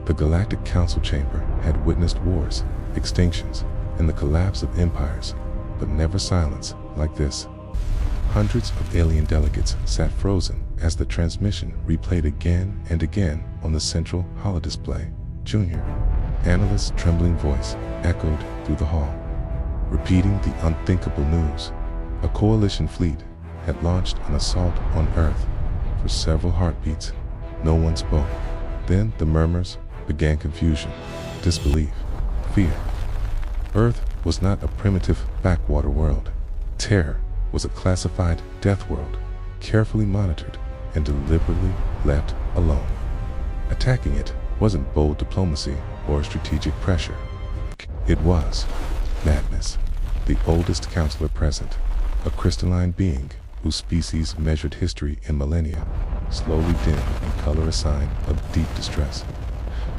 The Galactic Council chamber had witnessed wars, extinctions, and the collapse of empires, but never silence like this. Hundreds of alien delegates sat frozen as the transmission replayed again and again on the central holodisplay. Junior analyst's trembling voice echoed through the hall, repeating the unthinkable news. A coalition fleet had launched an assault on Earth. For several heartbeats, no one spoke. Then the murmurs began: confusion, disbelief, fear. Earth was not a primitive backwater world. Terror was a classified death world, carefully monitored and deliberately left alone. Attacking it wasn't bold diplomacy or strategic pressure. It was madness. The oldest counselor present, a crystalline being whose species measured history in millennia, slowly dimmed in color, a sign of deep distress.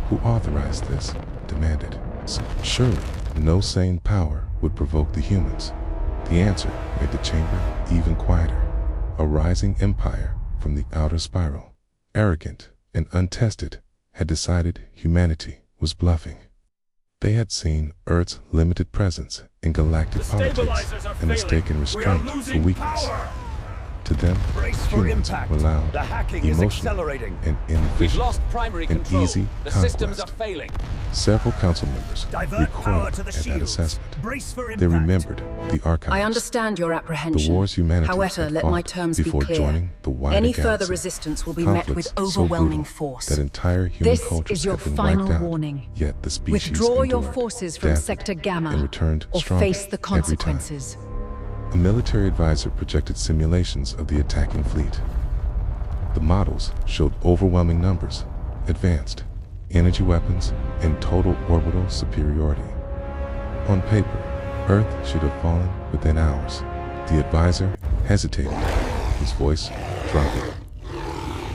Who authorized this? Demanded. Surely no sane power would provoke the humans. The answer made the chamber even quieter. A rising empire from the outer spiral, arrogant and untested, had decided humanity was bluffing. They had seen Earth's limited presence in galactic politics and mistaken restraint for weakness. To them, humans were loud, emotional, and inefficient, an easy conquest. Several council members recoiled at that assessment. They remembered the archives. I understand your apprehension. The wars humanity However, let my terms be before clear. joining the wider Any galaxy. further resistance will be met with overwhelming force. That entire human This cultures is your have been final wiped out, warning. Yet the species Withdraw your endured, forces from adapted, Sector Gamma and returned or stronger face the every time. consequences. A military advisor projected simulations of the attacking fleet. The models showed overwhelming numbers, advanced energy weapons, and total orbital superiority. On paper, Earth should have fallen within hours. The advisor hesitated, his voice dropping.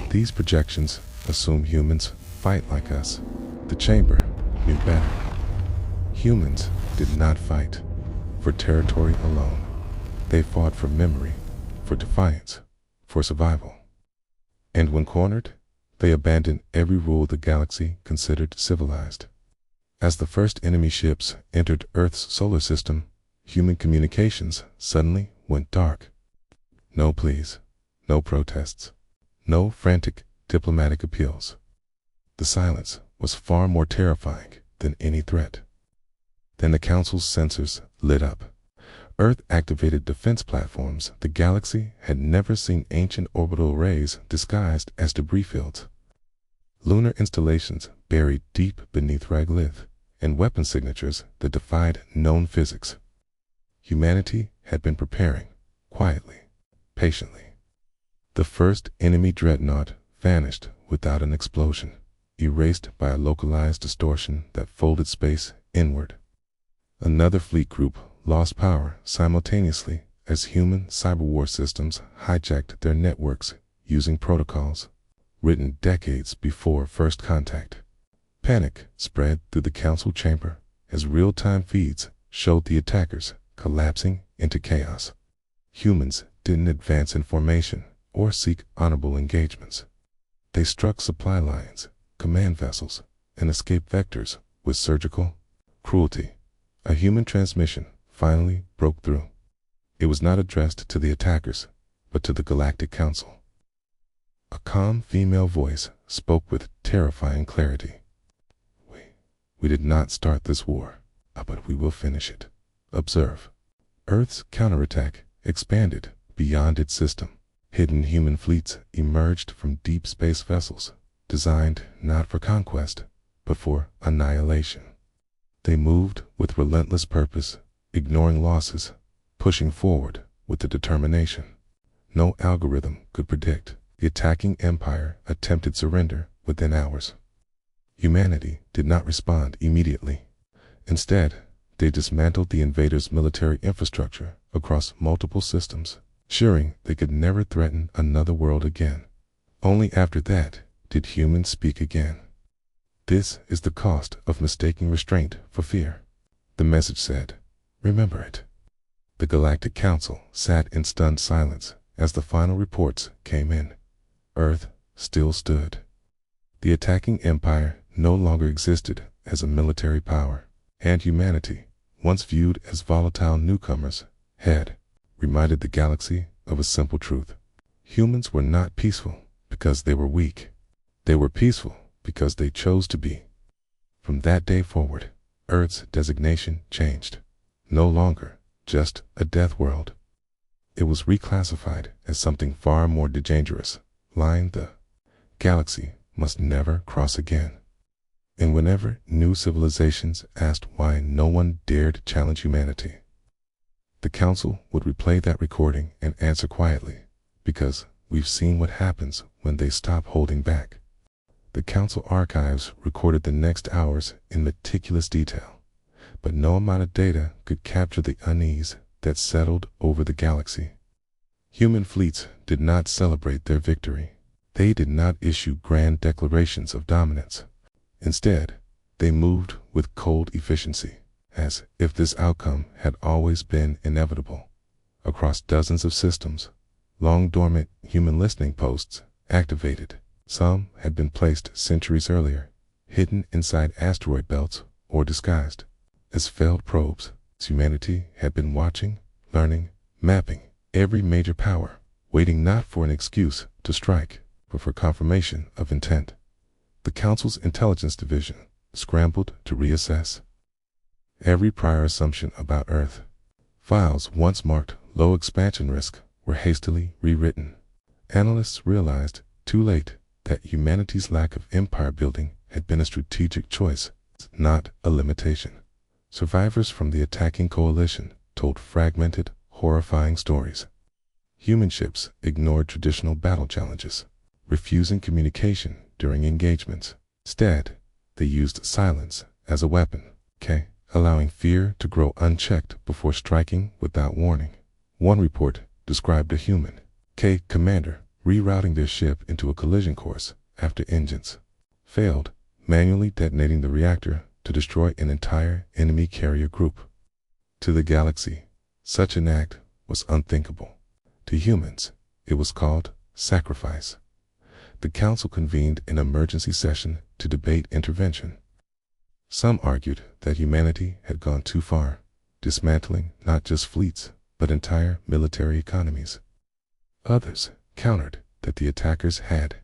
These projections assume humans fight like us. The chamber knew better. Humans did not fight for territory alone. They fought for memory, for defiance, for survival. And when cornered, they abandoned every rule the galaxy considered civilized. As the first enemy ships entered Earth's solar system, human communications suddenly went dark. No pleas, no protests, no frantic diplomatic appeals. The silence was far more terrifying than any threat. Then the Council's sensors lit up. Earth-activated defense platforms. The galaxy had never seen ancient orbital arrays disguised as debris fields. Lunar installations buried deep beneath regolith, and weapon signatures that defied known physics. Humanity had been preparing, quietly, patiently. The first enemy dreadnought vanished without an explosion, erased by a localized distortion that folded space inward. Another fleet group lost power simultaneously as human cyberwar systems hijacked their networks using protocols written decades before first contact. Panic spread through the council chamber as real-time feeds showed the attackers collapsing into chaos. Humans didn't advance in formation or seek honorable engagements. They struck supply lines, command vessels, and escape vectors with surgical cruelty. A human transmission finally broke through. It was not addressed to the attackers, but to the Galactic Council. A calm female voice spoke with terrifying clarity. We did not start this war, but we will finish it. Observe. Earth's counterattack expanded beyond its system. Hidden human fleets emerged from deep space vessels, designed not for conquest, but for annihilation. They moved with relentless purpose, ignoring losses, pushing forward with the determination no algorithm could predict. The attacking empire attempted surrender within hours. Humanity did not respond immediately. Instead, they dismantled the invaders' military infrastructure across multiple systems, ensuring they could never threaten another world again. Only after that did humans speak again. This is the cost of mistaking restraint for fear, the message said. Remember it. The Galactic Council sat in stunned silence as the final reports came in. Earth still stood. The attacking empire no longer existed as a military power, and humanity, once viewed as volatile newcomers, had reminded the galaxy of a simple truth. Humans were not peaceful because they were weak. They were peaceful because they chose to be. From that day forward, Earth's designation changed. No longer just a death world. It was reclassified as something far more dangerous, line the galaxy must never cross again. And whenever new civilizations asked why no one dared challenge humanity, the Council would replay that recording and answer quietly, because we've seen what happens when they stop holding back. The Council archives recorded the next hours in meticulous detail, but no amount of data could capture the unease that settled over the galaxy. Human fleets did not celebrate their victory. They did not issue grand declarations of dominance. Instead, they moved with cold efficiency, as if this outcome had always been inevitable. Across dozens of systems, long-dormant human listening posts activated. Some had been placed centuries earlier, hidden inside asteroid belts or disguised as failed probes. Humanity had been watching, learning, mapping every major power, waiting not for an excuse to strike, but for confirmation of intent. The Council's intelligence division scrambled to reassess every prior assumption about Earth. Files once marked low expansion risk were hastily rewritten. Analysts realized, too late, that humanity's lack of empire building had been a strategic choice, not a limitation. Survivors from the attacking coalition told fragmented, horrifying stories. Human ships ignored traditional battle challenges, refusing communication during engagements. Instead, they used silence as a weapon, allowing fear to grow unchecked before striking without warning. One report described a human commander rerouting their ship into a collision course after engines failed, manually detonating the reactor to destroy an entire enemy carrier group. To the galaxy, such an act was unthinkable. To humans, it was called sacrifice. The Council convened an emergency session to debate intervention. Some argued that humanity had gone too far, dismantling not just fleets, but entire military economies. Others countered that the attackers had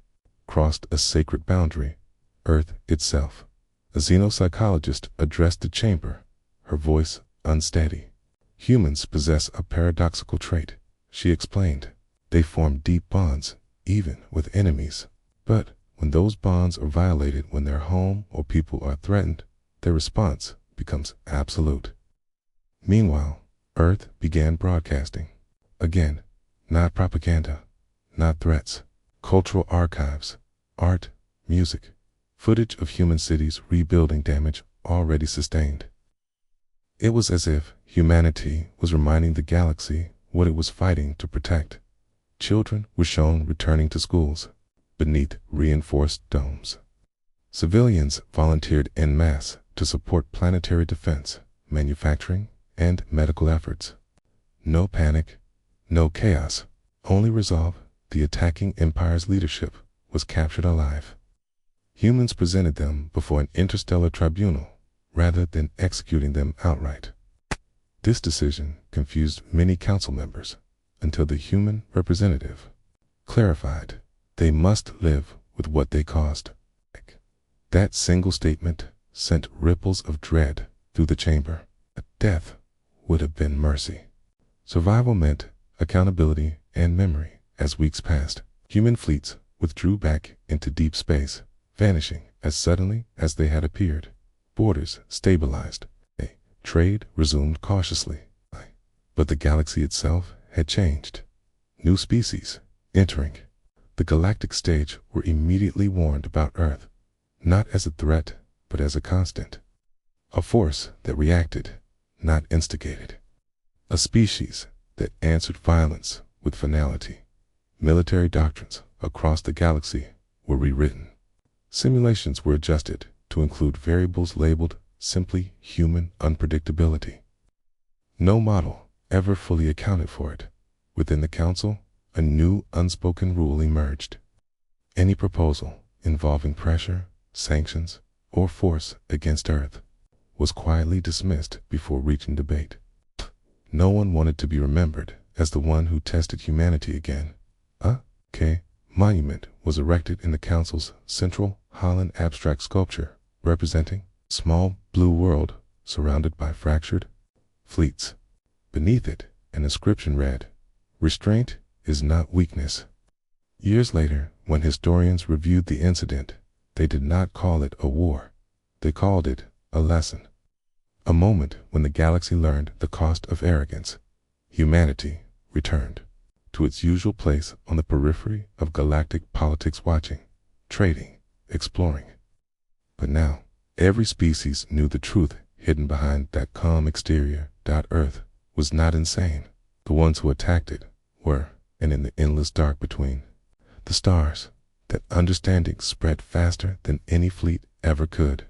crossed a sacred boundary, Earth itself. A xenopsychologist addressed the chamber, her voice unsteady. Humans possess a paradoxical trait, she explained. They form deep bonds, even with enemies. But when those bonds are violated, when their home or people are threatened, their response becomes absolute. Meanwhile, Earth began broadcasting. Again, not propaganda, not threats. Cultural archives, art, music, footage of human cities rebuilding damage already sustained. It was as if humanity was reminding the galaxy what it was fighting to protect. Children were shown returning to schools beneath reinforced domes. Civilians volunteered en masse to support planetary defense, manufacturing, and medical efforts. No panic, no chaos, only resolve. The attacking empire's leadership was captured alive. Humans presented them before an interstellar tribunal rather than executing them outright. This decision confused many council members until the human representative clarified they must live with what they caused. That single statement sent ripples of dread through the chamber. Death would have been mercy. Survival meant accountability and memory. As weeks passed, human fleets withdrew back into deep space, vanishing as suddenly as they had appeared. Borders stabilized. Trade resumed cautiously. But the galaxy itself had changed. New species entering the galactic stage were immediately warned about Earth, not as a threat, but as a constant. A force that reacted, not instigated. A species that answered violence with finality. Military doctrines across the galaxy were rewritten. Simulations were adjusted to include variables labeled simply human unpredictability. No model ever fully accounted for it. Within the Council, a new unspoken rule emerged. Any proposal involving pressure, sanctions, or force against Earth was quietly dismissed before reaching debate. No one wanted to be remembered as the one who tested humanity again. A monument was erected in the Council's central Holland abstract sculpture, representing a small blue world surrounded by fractured fleets. Beneath it, an inscription read, "Restraint is not weakness." Years later, when historians reviewed the incident, they did not call it a war. They called it a lesson. A moment when the galaxy learned the cost of arrogance. Humanity returned to its usual place on the periphery of galactic politics, watching, trading, exploring. But now, every species knew the truth hidden behind that calm exterior. Earth was not insane. The ones who attacked it were, and in the endless dark between the stars, that understanding spread faster than any fleet ever could.